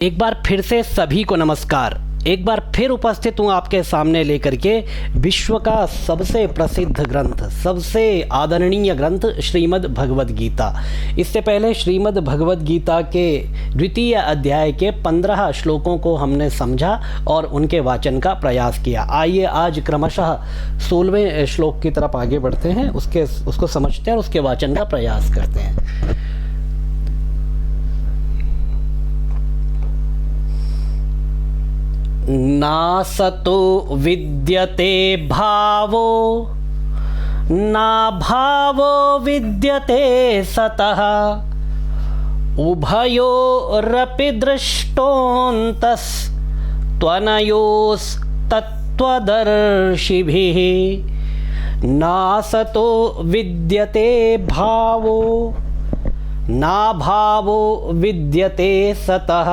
एक बार फिर से सभी को नमस्कार। एक बार फिर उपस्थित हूँ आपके सामने लेकर के विश्व का सबसे प्रसिद्ध ग्रंथ, सबसे आदरणीय ग्रंथ श्रीमद् भगवद गीता। इससे पहले श्रीमद् भगवद गीता के द्वितीय अध्याय के 15 श्लोकों को हमने समझा और उनके वाचन का प्रयास किया। आइए आज क्रमशः 16वें श्लोक की तरफ आगे बढ़ते हैं, उसको समझते हैं और उसके वाचन का प्रयास करते हैं। नासतो विद्यते भावो ना भावो विद्यते सतः उभयोरपि दृष्टोऽन्तस्त्वनयोस्तत्त्वदर्शिभिः। नासतो विद्यते भावो ना भावो विद्यते सतः।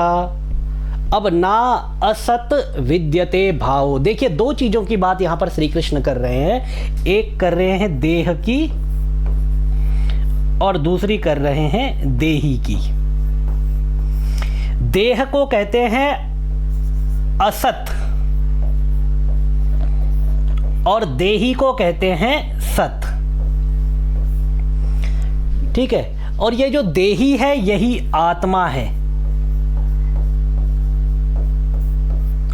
अब ना असत विद्यते भाव। देखिए दो चीजों की बात यहां पर श्री कृष्ण कर रहे हैं। एक कर रहे हैं देह की और दूसरी कर रहे हैं देही की। देह को कहते हैं असत और देही को कहते हैं सत। ठीक है, और ये जो देही है यही आत्मा है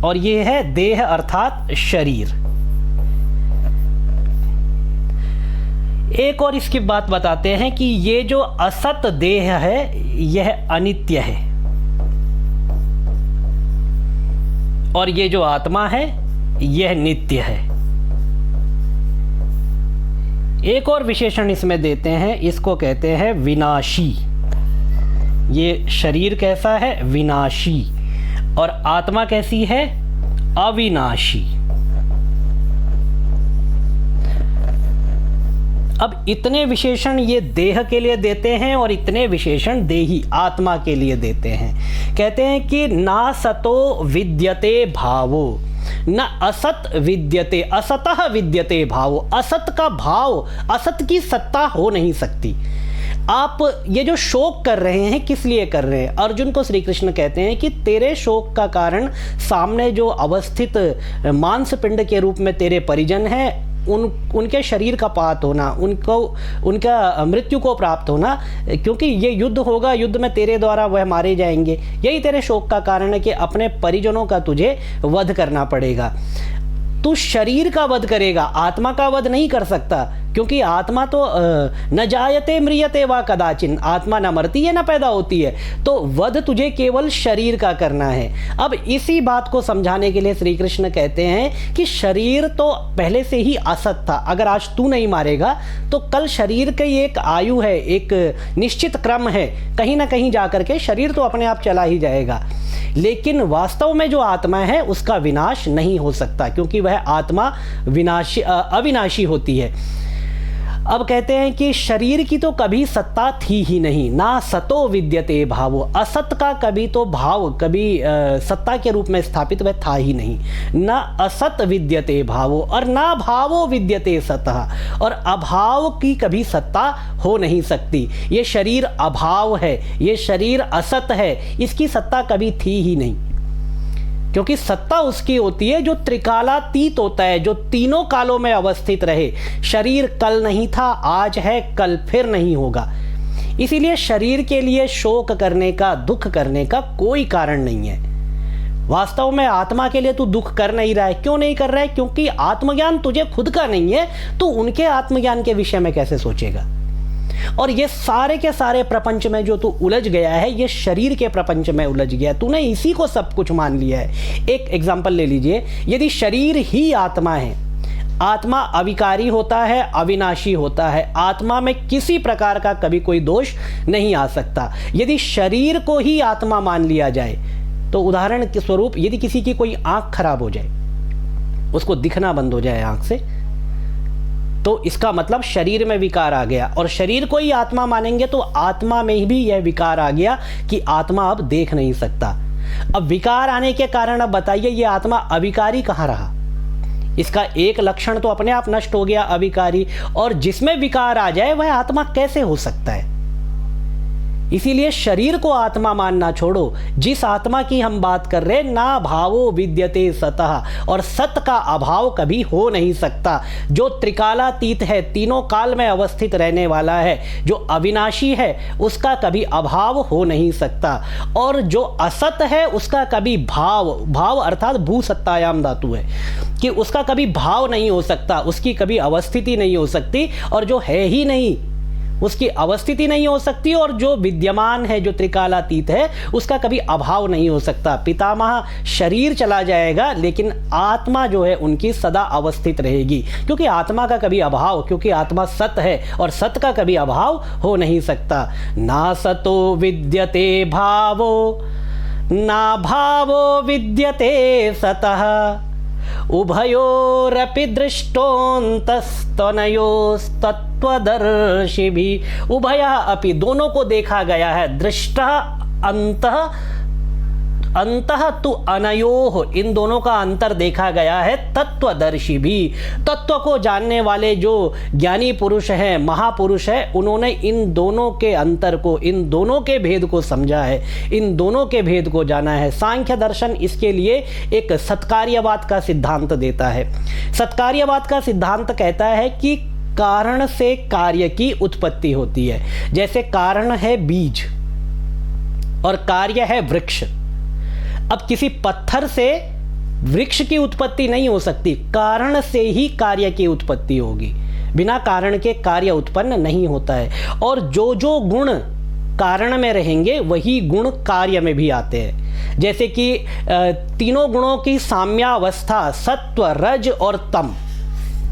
और ये है देह अर्थात शरीर। एक और इसकी बात बताते हैं कि ये जो असत देह है यह अनित्य है और ये जो आत्मा है यह नित्य है। एक और विशेषण इसमें देते हैं, इसको कहते हैं विनाशी। ये शरीर कैसा है? विनाशी। और आत्मा कैसी है? अविनाशी। अब इतने विशेषण ये देह के लिए देते हैं और इतने विशेषण देही आत्मा के लिए देते हैं। कहते हैं कि ना सतो विद्यते भावो न असत विद्यते असतः विद्यते भावो। असत का भाव, असत की सत्ता हो नहीं सकती। आप ये जो शोक कर रहे हैं किस लिए कर रहे हैं? अर्जुन को श्री कृष्ण कहते हैं कि तेरे शोक का कारण सामने जो अवस्थित मांस पिंड के रूप में तेरे परिजन हैं उनके शरीर का पात होना, उनका मृत्यु को प्राप्त होना, क्योंकि ये युद्ध होगा, युद्ध में तेरे द्वारा वह मारे जाएंगे। यही तेरे शोक का कारण है कि अपने परिजनों का तुझे वध करना पड़ेगा। तू शरीर का वध करेगा, आत्मा का वध नहीं कर सकता, क्योंकि आत्मा तो न जायते म्रियते वा कदाचिन। आत्मा न मरती है न पैदा होती है, तो वध तुझे केवल शरीर का करना है। अब इसी बात को समझाने के लिए श्री कृष्ण कहते हैं कि शरीर तो पहले से ही असत था। अगर आज तू नहीं मारेगा तो कल शरीर की एक आयु है, एक निश्चित क्रम है, कहीं ना कहीं जाकर के शरीर तो अपने आप चला ही जाएगा। लेकिन वास्तव में जो आत्मा है उसका विनाश नहीं हो सकता, क्योंकि वह आत्मा अविनाशी होती है। अब कहते हैं कि शरीर की तो कभी सत्ता थी ही नहीं। ना सतो विद्यते भावो। असत का कभी तो भाव, कभी सत्ता के रूप में स्थापित वह था ही नहीं। न असत विद्यते भावो और ना भावो विद्यते सतः। और अभाव की कभी सत्ता हो नहीं सकती। ये शरीर अभाव है, ये शरीर असत है, इसकी सत्ता कभी थी ही नहीं, क्योंकि सत्ता उसकी होती है जो त्रिकालातीत होता है, जो तीनों कालों में अवस्थित रहे। शरीर कल नहीं था, आज है, कल फिर नहीं होगा। इसीलिए शरीर के लिए शोक करने का, दुख करने का कोई कारण नहीं है। वास्तव में आत्मा के लिए तू दुख कर नहीं रहा है। क्यों नहीं कर रहा है? क्योंकि आत्मज्ञान तुझे खुद का नहीं है, तो उनके आत्मज्ञान के विषय में कैसे सोचेगा? और ये सारे के सारे प्रपंच में जो तू उलझ गया है, ये शरीर के प्रपंच में उलझ गया है। तूने इसी को सब कुछ मान लिया है। एक एग्जाम्पल ले लीजिए, यदि शरीर ही आत्मा है, आत्मा अविकारी होता है, अविनाशी होता है, आत्मा में किसी प्रकार का कभी कोई दोष नहीं आ सकता। यदि शरीर को ही आत्मा मान लिया जाए तो उदाहरण के स्वरूप यदि किसी की कोई आंख खराब हो जाए, उसको दिखना बंद हो जाए आंख से, तो इसका मतलब शरीर में विकार आ गया। और शरीर को ही आत्मा मानेंगे तो आत्मा में भी यह विकार आ गया कि आत्मा अब देख नहीं सकता। अब विकार आने के कारण अब बताइए ये आत्मा अविकारी कहाँ रहा? इसका एक लक्षण तो अपने आप नष्ट हो गया, अविकारी। और जिसमें विकार आ जाए वह आत्मा कैसे हो सकता है? इसीलिए शरीर को आत्मा मानना छोड़ो। जिस आत्मा की हम बात कर रहे हैं, ना भावो विद्यते सतः, और सत का अभाव कभी हो नहीं सकता। जो त्रिकालातीत है, तीनों काल में अवस्थित रहने वाला है, जो अविनाशी है, उसका कभी अभाव हो नहीं सकता। और जो असत है उसका कभी भाव अर्थात भू सत्तायाम धातु है कि उसका कभी भाव नहीं हो सकता, उसकी कभी अवस्थिति नहीं हो सकती, और जो है ही नहीं उसकी अवस्थिति नहीं हो सकती, और जो विद्यमान है, जो त्रिकालातीत है, उसका कभी अभाव नहीं हो सकता। पितामह शरीर चला जाएगा लेकिन आत्मा जो है उनकी सदा अवस्थित रहेगी, क्योंकि आत्मा का कभी अभाव, क्योंकि आत्मा सत है और सत का कभी अभाव हो नहीं सकता। ना सतो विद्यते भावो, ना भावो विद्यते सतः, उभयोरपि दृष्टोऽन्तस्तनयोस्तत्त्वदर्शिभिः। उभयः अपि, दोनों को देखा गया है। दृष्टः अंतः, अंतः तु अनयोः, इन दोनों का अंतर देखा गया है। तत्वदर्शी भी, तत्व को जानने वाले जो ज्ञानी पुरुष हैं, महापुरुष है, उन्होंने इन दोनों के अंतर को, इन दोनों के भेद को समझा है, इन दोनों के भेद को जाना है। सांख्य दर्शन इसके लिए एक सत्कार्यवाद का सिद्धांत देता है। सत्कार्यवाद का सिद्धांत कहता है कि कारण से कार्य की उत्पत्ति होती है। जैसे कारण है बीज और कार्य है वृक्ष। अब किसी पत्थर से वृक्ष की उत्पत्ति नहीं हो सकती, कारण से ही कार्य की उत्पत्ति होगी। बिना कारण के कार्य उत्पन्न नहीं होता है। और जो जो गुण कारण में रहेंगे वही गुण कार्य में भी आते हैं। जैसे कि तीनों गुणों की साम्यावस्था, सत्व, रज और तम,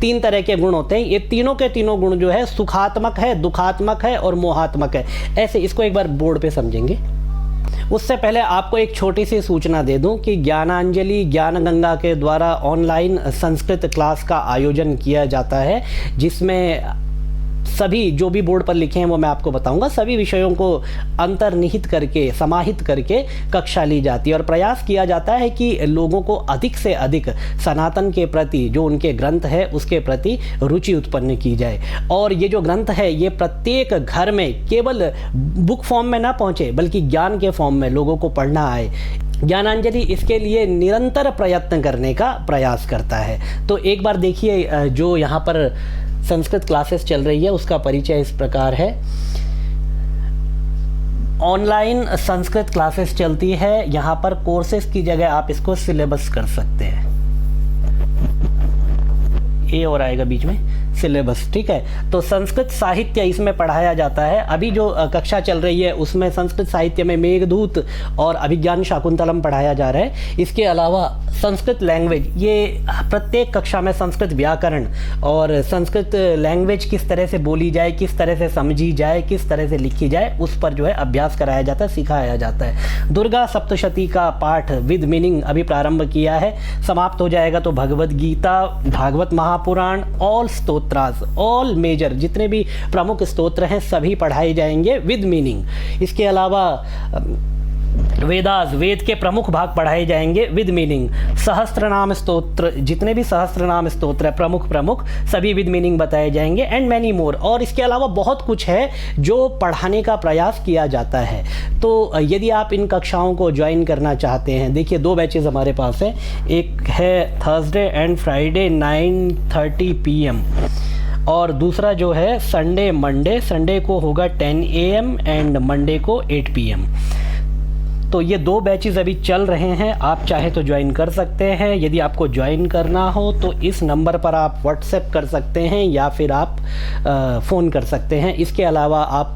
3 तरह के गुण होते हैं। ये तीनों के तीनों गुण जो है सुखात्मक है, दुखात्मक है और मोहात्मक है। ऐसे इसको एक बार बोर्ड पे समझेंगे। उससे पहले आपको एक छोटी सी सूचना दे दूं कि ज्ञानांजलि ज्ञान गंगा के द्वारा ऑनलाइन संस्कृत क्लास का आयोजन किया जाता है, जिसमें सभी जो भी बोर्ड पर लिखे हैं वो मैं आपको बताऊंगा, सभी विषयों को अंतर्निहित करके, समाहित करके कक्षा ली जाती है। और प्रयास किया जाता है कि लोगों को अधिक से अधिक सनातन के प्रति, जो उनके ग्रंथ है उसके प्रति रुचि उत्पन्न की जाए। और ये जो ग्रंथ है ये प्रत्येक घर में केवल बुक फॉर्म में ना पहुँचे, बल्कि ज्ञान के फॉर्म में लोगों को पढ़ना आए। ज्ञानांजलि इसके लिए निरंतर प्रयत्न करने का प्रयास करता है। तो एक बार देखिए, जो यहाँ पर संस्कृत क्लासेस चल रही है उसका परिचय इस प्रकार है। ऑनलाइन संस्कृत क्लासेस चलती है, यहाँ पर कोर्सेज की जगह आप इसको सिलेबस कर सकते हैं। ए और आएगा बीच में, सिलेबस, ठीक है। तो संस्कृत साहित्य इसमें पढ़ाया जाता है। अभी जो कक्षा चल रही है उसमें संस्कृत साहित्य में मेघदूत और अभिज्ञान शाकुंतलम पढ़ाया जा रहा है। इसके अलावा संस्कृत लैंग्वेज, ये प्रत्येक कक्षा में संस्कृत व्याकरण और संस्कृत लैंग्वेज किस तरह से बोली जाए, किस तरह से समझी जाए, किस तरह से लिखी जाए, उस पर जो है अभ्यास कराया जाता है, सिखाया जाता है। दुर्गा सप्तशती का पाठ विद मीनिंग अभी प्रारंभ किया है, समाप्त हो जाएगा तो Bhagavad Gita, Bhagavata Mahapurana, all stotras, all major जितने भी प्रमुख स्तोत्र हैं सभी पढ़ाए जाएंगे विद मीनिंग। इसके अलावा वेदास, वेद के प्रमुख भाग पढ़ाए जाएंगे विद मीनिंग। सहस्त्रनाम स्तोत्र, जितने भी सहस्त्रनाम स्तोत्र है प्रमुख सभी विद मीनिंग बताए जाएंगे, एंड मैनी मोर। और इसके अलावा बहुत कुछ है जो पढ़ाने का प्रयास किया जाता है। तो यदि आप इन कक्षाओं को ज्वाइन करना चाहते हैं, देखिए 2 बैचेज हमारे पास है। एक है थर्सडे एंड फ्राइडे 9:30 PM, और दूसरा जो है संडे मंडे, संडे को होगा 10 AM एंड मंडे को 8 PM। तो ये 2 बैचेस अभी चल रहे हैं, आप चाहे तो ज्वाइन कर सकते हैं। यदि आपको ज्वाइन करना हो तो इस नंबर पर आप व्हाट्सएप कर सकते हैं या फिर आप फ़ोन कर सकते हैं। इसके अलावा आप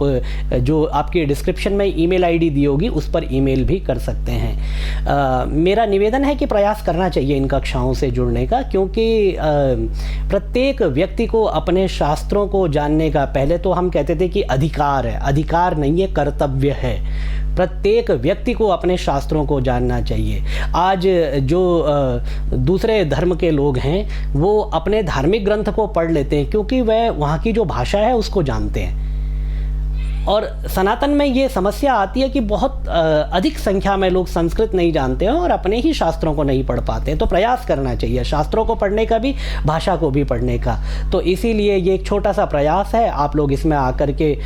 जो आपकी डिस्क्रिप्शन में ईमेल आईडी दी होगी उस पर ईमेल भी कर सकते हैं। मेरा निवेदन है कि प्रयास करना चाहिए इन कक्षाओं से जुड़ने का, क्योंकि प्रत्येक व्यक्ति को अपने शास्त्रों को जानने का, पहले तो हम कहते थे कि अधिकार है, अधिकार नहीं है, कर्तव्य है। प्रत्येक व्यक्ति को अपने शास्त्रों को जानना चाहिए। आज जो दूसरे धर्म के लोग हैं वो अपने धार्मिक ग्रंथ को पढ़ लेते हैं क्योंकि वह वहाँ की जो भाषा है उसको जानते हैं। और सनातन में ये समस्या आती है कि बहुत अधिक संख्या में लोग संस्कृत नहीं जानते हैं और अपने ही शास्त्रों को नहीं पढ़ पाते हैं। तो प्रयास करना चाहिए शास्त्रों को पढ़ने का भी, भाषा को भी पढ़ने का। तो इसीलिए ये एक छोटा सा प्रयास है, आप लोग इसमें आकर के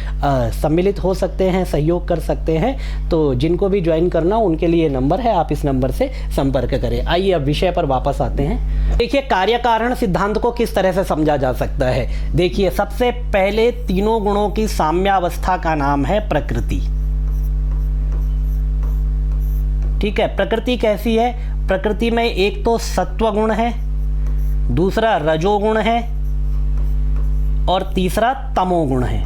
सम्मिलित हो सकते हैं, सहयोग कर सकते हैं। तो जिनको भी ज्वाइन करना उनके लिए नंबर है, आप इस नंबर से संपर्क करें। आइए अब विषय पर वापस आते हैं। देखिए कार्य कारण सिद्धांत को किस तरह से समझा जा सकता है। देखिए सबसे पहले तीनों गुणों की साम्यावस्था का नाम है प्रकृति। ठीक है, प्रकृति कैसी है? प्रकृति में एक तो सत्व गुण है, दूसरा रजोगुण है और तीसरा तमोगुण है।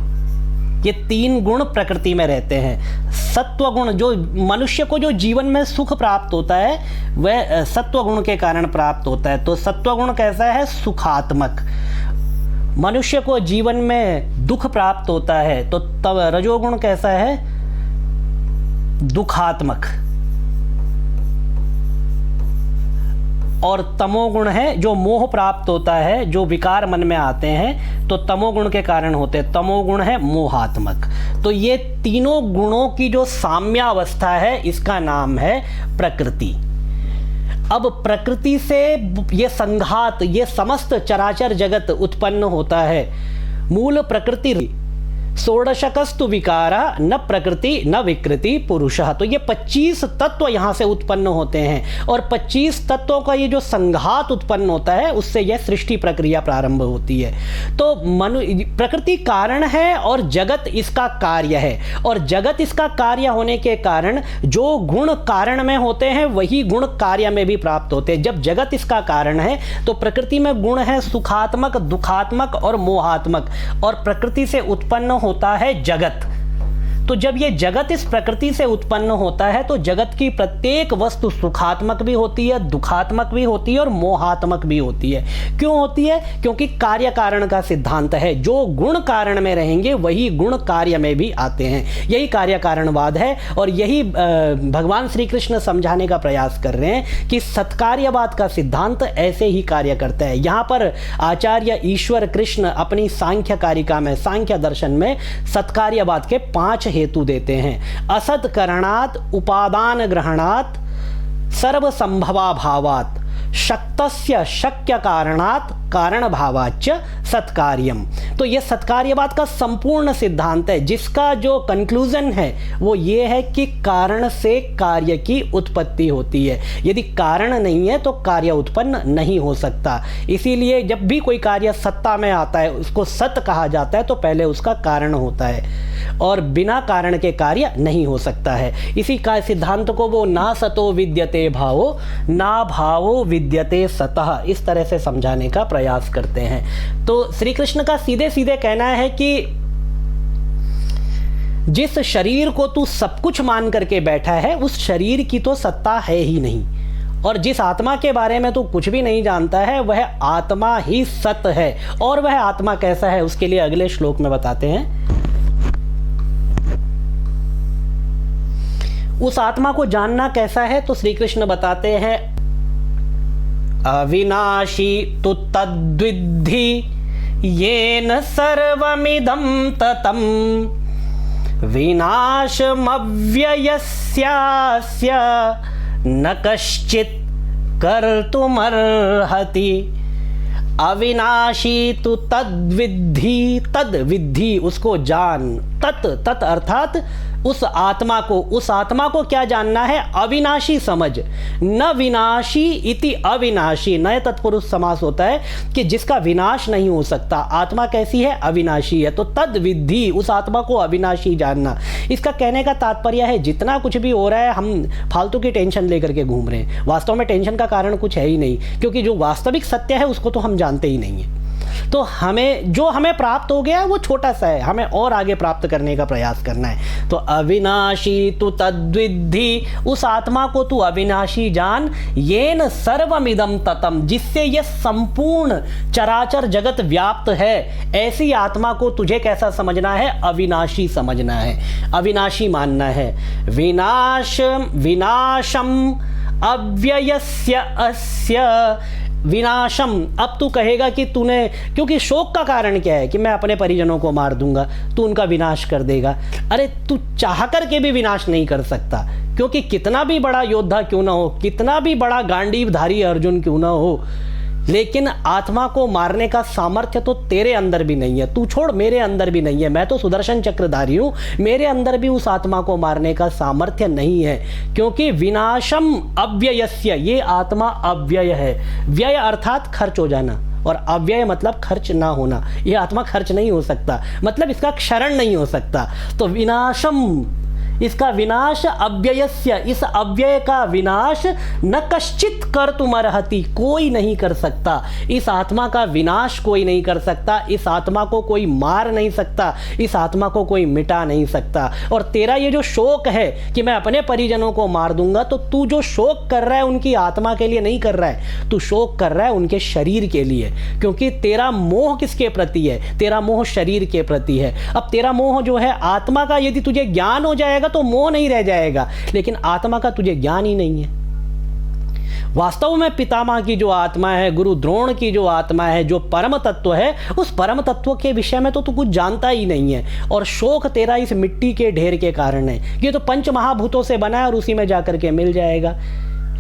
ये तीन गुण प्रकृति में रहते हैं। सत्व गुण जो मनुष्य को जो जीवन में सुख प्राप्त होता है वह सत्व गुण के कारण प्राप्त होता है। तो सत्व गुण कैसा है? सुखात्मक। मनुष्य को जीवन में दुख प्राप्त होता है तो तब रजोगुण कैसा है? दुखात्मक। और तमोगुण है जो मोह प्राप्त होता है, जो विकार मन में आते हैं तो तमोगुण के कारण होते हैं। तमोगुण है मोहात्मक। तो ये तीनों गुणों की जो साम्यावस्था है इसका नाम है प्रकृति। अब प्रकृति से ये संघात, ये समस्त चराचर जगत उत्पन्न होता है। मूल प्रकृति षोडशकस्तु विकारा न प्रकृति न विकृति पुरुषः। तो ये 25 तत्व यहाँ से उत्पन्न होते हैं और 25 तत्वों का ये जो संघात उत्पन्न होता है उससे यह सृष्टि प्रक्रिया प्रारंभ होती है। तो प्रकृति कारण है और जगत इसका कार्य है, और जगत इसका कार्य होने के कारण जो गुण कारण में होते हैं वही गुण कार्य में भी प्राप्त होते हैं। जब जगत इसका कारण है तो प्रकृति में गुण है सुखात्मक, दुखात्मक और मोहात्मक, और प्रकृति से उत्पन्न होता है जगत। तो जब ये जगत इस प्रकृति से उत्पन्न होता है तो जगत की प्रत्येक वस्तु सुखात्मक भी होती है, दुखात्मक भी होती है और मोहात्मक भी होती है। क्यों होती है? क्योंकि कार्य कारण का सिद्धांत है। जो गुण कारण में रहेंगे वही गुण कार्य में भी आते हैं। यही कार्य कारणवाद है और यही भगवान श्री कृष्ण समझाने का प्रयास कर रहे हैं कि सत्कार्यवाद का सिद्धांत ऐसे ही कार्य करता है। यहाँ पर आचार्य ईश्वर कृष्ण अपनी सांख्य कारिका में, सांख्य दर्शन में सत्कार्यवाद के 5 हेतु देते हैं। असत करणात्, उपादान ग्रहणात्, सर्व संभवा भावात्, शक्तस्य शक्य कारणात्, कारण भावाच्च सत्कार्यम। तो ये सत्कार्यवाद का संपूर्ण सिद्धांत है, जिसका जो कंक्लूजन है वो ये है कि कारण से कार्य की उत्पत्ति होती है। यदि कारण नहीं है तो कार्य उत्पन्न नहीं हो सकता। इसीलिए जब भी कोई कार्य सत्ता में आता है उसको सत कहा जाता है तो पहले उसका कारण होता है और बिना कारण के कार्य नहीं हो सकता है। इसी का सिद्धांत को वो ना सतो विद्यते भावो ना भावो विद्यते सतः, इस तरह से समझाने का प्रयास करते हैं। तो श्री कृष्ण का सीधे सीधे कहना है कि जिस शरीर को तू सब कुछ मान करके बैठा है उस शरीर की तो सत्ता है ही नहीं, और जिस आत्मा के बारे में तू कुछ भी नहीं जानता है वह आत्मा ही सत है। और वह आत्मा कैसा है उसके लिए अगले श्लोक में बताते हैं। उस आत्मा को जानना कैसा है तो श्री कृष्ण बताते हैं अविनाशी तु तद्विद्धि येन सर्वमिदं ततं विनाशमव्ययस्यास्य न कश्चित् कर्तुमर्हति। अविनाशी तु तद्विद्धि, तद्विद्धि उसको जान, तत् अर्थात उस आत्मा को क्या जानना है? अविनाशी समझ। न विनाशी इति अविनाशी, नए तत्पुरुष समास होता है कि जिसका विनाश नहीं हो सकता। आत्मा कैसी है? अविनाशी है। तो तद विद्धि, उस आत्मा को अविनाशी जानना। इसका कहने का तात्पर्य है जितना कुछ भी हो रहा है हम फालतू की टेंशन लेकर के घूम रहे हैं। वास्तव में टेंशन का कारण कुछ है ही नहीं, क्योंकि जो वास्तविक सत्य है उसको तो हम जानते ही नहीं है। तो जो हमें प्राप्त हो गया वो छोटा सा है, हमें और आगे प्राप्त करने का प्रयास करना है। तो अविनाशी तु तद्विद्धि, उस आत्मा को तू अविनाशी जान, येन सर्वमिदं ततं, जिससे यह संपूर्ण चराचर जगत व्याप्त है। ऐसी आत्मा को तुझे कैसा समझना है? अविनाशी समझना है, अविनाशी मानना है। विनाशम अव्ययस्य अस्य विनाशम। अब तू कहेगा कि तूने, क्योंकि शोक का कारण क्या है कि मैं अपने परिजनों को मार दूंगा, तू उनका विनाश कर देगा। अरे तू चाह करके भी विनाश नहीं कर सकता, क्योंकि कितना भी बड़ा योद्धा क्यों ना हो, कितना भी बड़ा गांडीवधारी अर्जुन क्यों ना हो, लेकिन आत्मा को मारने का सामर्थ्य तो तेरे अंदर भी नहीं है। तू छोड़, मेरे अंदर भी नहीं है। मैं तो सुदर्शन चक्रधारी हूं, मेरे अंदर भी उस आत्मा को मारने का सामर्थ्य नहीं है, क्योंकि विनाशम अव्ययस्य, ये आत्मा अव्यय है। व्यय अर्थात खर्च हो जाना, और अव्यय मतलब खर्च ना होना। ये आत्मा खर्च नहीं हो सकता, मतलब इसका क्षरण नहीं हो सकता। तो विनाशम, इसका विनाश अव्ययस्य, इस अव्यय का विनाश न कश्चित कर्तुमर्हति, कोई नहीं कर सकता। इस आत्मा का विनाश कोई नहीं कर सकता, इस आत्मा को कोई मार नहीं सकता, इस आत्मा को कोई मिटा नहीं सकता। और तेरा ये जो शोक है कि मैं अपने परिजनों को मार दूंगा, तो तू जो शोक कर रहा है उनकी आत्मा के लिए नहीं कर रहा है, तू शोक कर रहा है उनके शरीर के लिए, क्योंकि तेरा मोह किसके प्रति है? तेरा मोह शरीर के प्रति है। अब तेरा मोह जो है आत्मा का, यदि तुझे ज्ञान हो जाएगा तो मोह नहीं रह जाएगा, लेकिन आत्मा का तुझे ज्ञान ही नहीं है। वास्तव में पितामह की जो आत्मा है, गुरु द्रोण की जो आत्मा है, जो परम तत्व है, उस परम तत्व के विषय में तो तू कुछ जानता ही नहीं है। और शोक तेरा इस मिट्टी के ढेर के कारण है। ये तो पंच महाभूतों से बना है और उसी में जाकर के मिल जाएगा।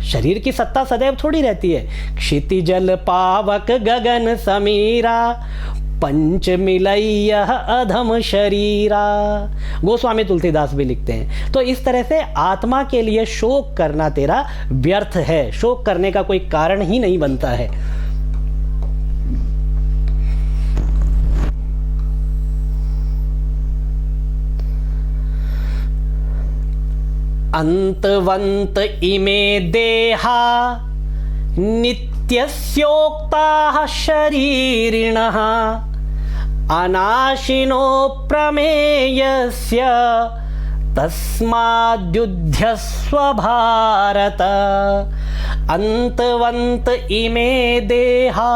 शरीर की सत्ता सदैव थोड़ी रहती है। क्षितिजल पावक गगन समीरा, पंच मिलैया अधम शरीरा, गोस्वामी तुलसीदास भी लिखते हैं। तो इस तरह से आत्मा के लिए शोक करना तेरा व्यर्थ है, शोक करने का कोई कारण ही नहीं बनता है। अंतवंत इमे देहा नित्यस्योक्ताः शरीरिणः, अनाशिनो प्रमेयस्य तस्माद्युध्यस्व भारत। अंतवंत इमे देहा,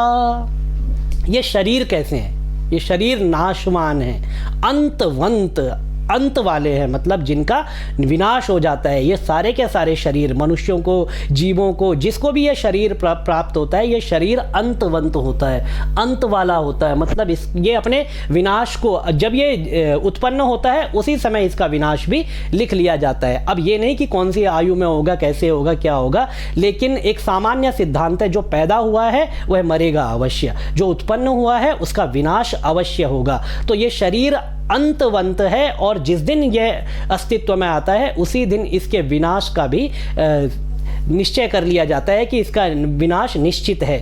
ये शरीर कैसे हैं? ये शरीर नाशवान है। अंतवंत, अंत वाले हैं, मतलब जिनका विनाश हो जाता है। ये सारे के सारे शरीर, मनुष्यों को, जीवों को, जिसको भी ये शरीर प्राप्त होता है, ये शरीर अंतवंत होता है, अंत वाला होता है। मतलब ये अपने विनाश को, जब ये उत्पन्न होता है उसी समय इसका विनाश भी लिख लिया जाता है। अब ये नहीं कि कौन सी आयु में होगा, कैसे होगा, क्या होगा, लेकिन एक सामान्य सिद्धांत है, जो पैदा हुआ है वह मरेगा अवश्य, जो उत्पन्न हुआ है उसका विनाश अवश्य होगा। तो ये शरीर अंतवंत है, और जिस दिन यह अस्तित्व में आता है उसी दिन इसके विनाश का भी निश्चय कर लिया जाता है कि इसका विनाश निश्चित है।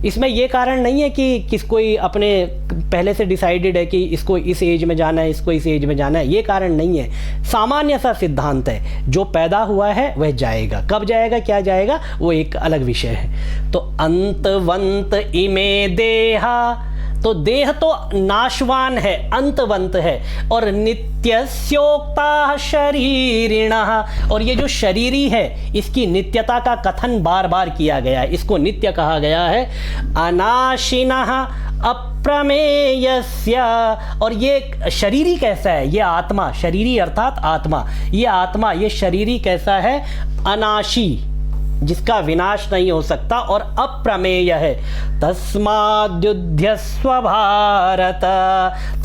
इसमें यह कारण नहीं है कि कोई अपने पहले से डिसाइडेड है कि इसको इस एज में जाना है, इसको इस एज में जाना है, ये कारण नहीं है। सामान्य सा सिद्धांत है, जो पैदा हुआ है वह जाएगा। कब जाएगा, क्या जाएगा, वो एक अलग विषय है। तो अंतवंत इमे देहा, तो देह तो नाशवान है, अंतवंत है, और नित्यस्योक्ता शरीरिणः, और ये जो शरीरी है इसकी नित्यता का कथन बार बार किया गया है, इसको नित्य कहा गया है। अनाशिनः अप्रमेयस्य, और ये शरीरी कैसा है? ये आत्मा, शरीरी अर्थात आत्मा, ये आत्मा, ये शरीरी कैसा है? अनाशी, जिसका विनाश नहीं हो सकता, और अप्रमेय है। तस्माद्युध्यस्व भारत,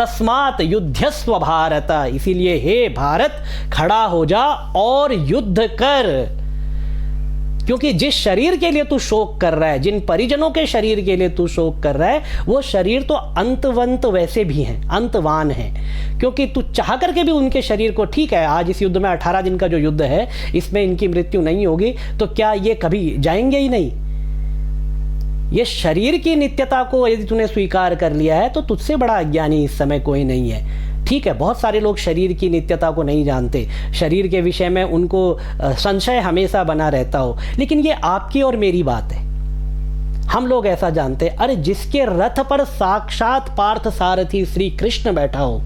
तस्मात् युध्यस्व भारत, इसीलिए हे भारत खड़ा हो जा और युद्ध कर। क्योंकि जिस शरीर के लिए तू शोक कर रहा है, जिन परिजनों के शरीर के लिए तू शोक कर रहा है, वो शरीर तो अंतवंत वैसे भी हैं, अंतवान है। क्योंकि तू चाह करके भी उनके शरीर को, ठीक है आज इस युद्ध में 18 दिन का जो युद्ध है इसमें इनकी मृत्यु नहीं होगी, तो क्या ये कभी जाएंगे ही नहीं? ये शरीर की नित्यता को यदि तूने स्वीकार कर लिया है तो तुझसे बड़ा अज्ञानी इस समय कोई नहीं है। ठीक है, बहुत सारे लोग शरीर की नित्यता को नहीं जानते, शरीर के विषय में उनको संशय हमेशा बना रहता हो, लेकिन ये आपकी और मेरी बात है। हम लोग ऐसा जानते हैं, अरे जिसके रथ पर साक्षात पार्थ सारथी श्री कृष्ण बैठा हो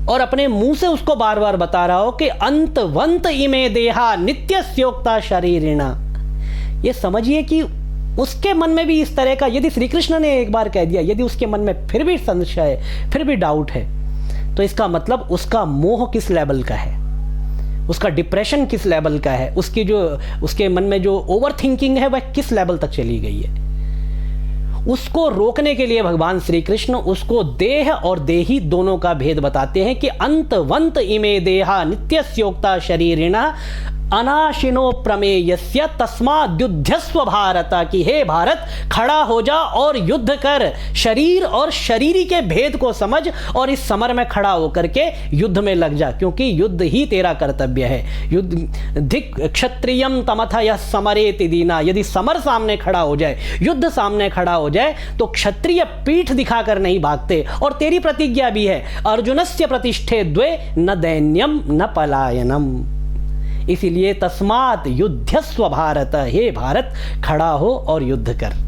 और अपने मुंह से उसको बार बार बता रहा हो कि अंतवंत इमे देहा नित्यस्योक्ता शरीरिणा, ये समझिए कि उसके मन में भी इस तरह का, यदि श्री कृष्ण ने एक बार कह दिया, यदि उसके मन में फिर भी संशय, फिर भी डाउट है, तो इसका मतलब उसका मोह किस लेवल का है, उसका डिप्रेशन किस लेवल का है, उसकी जो उसके मन में जो ओवर थिंकिंग है वह किस लेवल तक चली गई है। उसको रोकने के लिए भगवान श्री कृष्ण उसको देह और देही दोनों का भेद बताते हैं कि अंतवंत इमे देहा नित्यस्योक्ता शरीरिणा अनाशिनो प्रमेयस्य तस्माद्युध्यस्व भारत, कि हे भारत खड़ा हो जा और युद्ध कर, शरीर और शरीरी के भेद को समझ और इस समर में खड़ा होकर के युद्ध में लग जा, क्योंकि युद्ध ही तेरा कर्तव्य है। युद्ध धिक क्षत्रियम तमथ यह समरेति दीना, यदि समर सामने खड़ा हो जाए, युद्ध सामने खड़ा हो जाए तो क्षत्रिय पीठ दिखाकर नहीं भागते। और तेरी प्रतिज्ञा भी है, अर्जुनस्य प्रतिष्ठे द्वे न दैन्यम न पलायनम, इसीलिए तस्मात् युद्धस्व भारत, हे भारत खड़ा हो और युद्ध कर।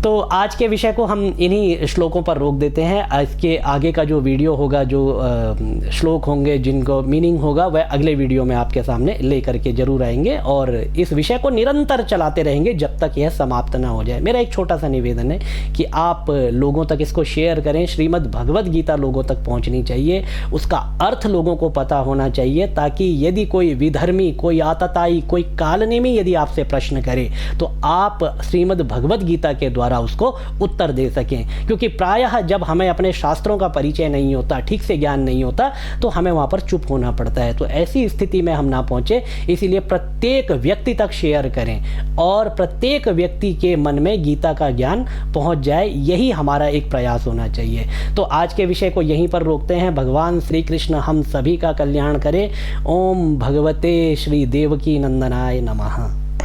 तो आज के विषय को हम इन्हीं श्लोकों पर रोक देते हैं। इसके आगे का जो वीडियो होगा, जो श्लोक होंगे जिनको मीनिंग होगा, वह अगले वीडियो में आपके सामने लेकर के जरूर आएंगे और इस विषय को निरंतर चलाते रहेंगे जब तक यह समाप्त ना हो जाए। मेरा एक छोटा सा निवेदन है कि आप लोगों तक इसको शेयर करें। श्रीमद् भगवद गीता लोगों तक पहुँचनी चाहिए, उसका अर्थ लोगों को पता होना चाहिए, ताकि यदि कोई विधर्मी, कोई आतताई, कोई कालनेमी यदि आपसे प्रश्न करे तो आप श्रीमद् भगवद गीता के द्वारा उसको उत्तर दे सकें। क्योंकि प्रायः जब हमें अपने शास्त्रों का परिचय नहीं होता, ठीक से ज्ञान नहीं होता, तो हमें वहाँ पर चुप होना पड़ता है। तो ऐसी स्थिति में हम ना पहुँचे, इसीलिए प्रत्येक व्यक्ति तक शेयर करें और प्रत्येक व्यक्ति के मन में गीता का ज्ञान पहुँच जाए, यही हमारा एक प्रयास होना चाहिए। तो आज के विषय को यहीं पर रोकते हैं। भगवान श्री कृष्ण हम सभी का कल्याण करें। ओम भगवते श्री देवकी नंदनाय नमः।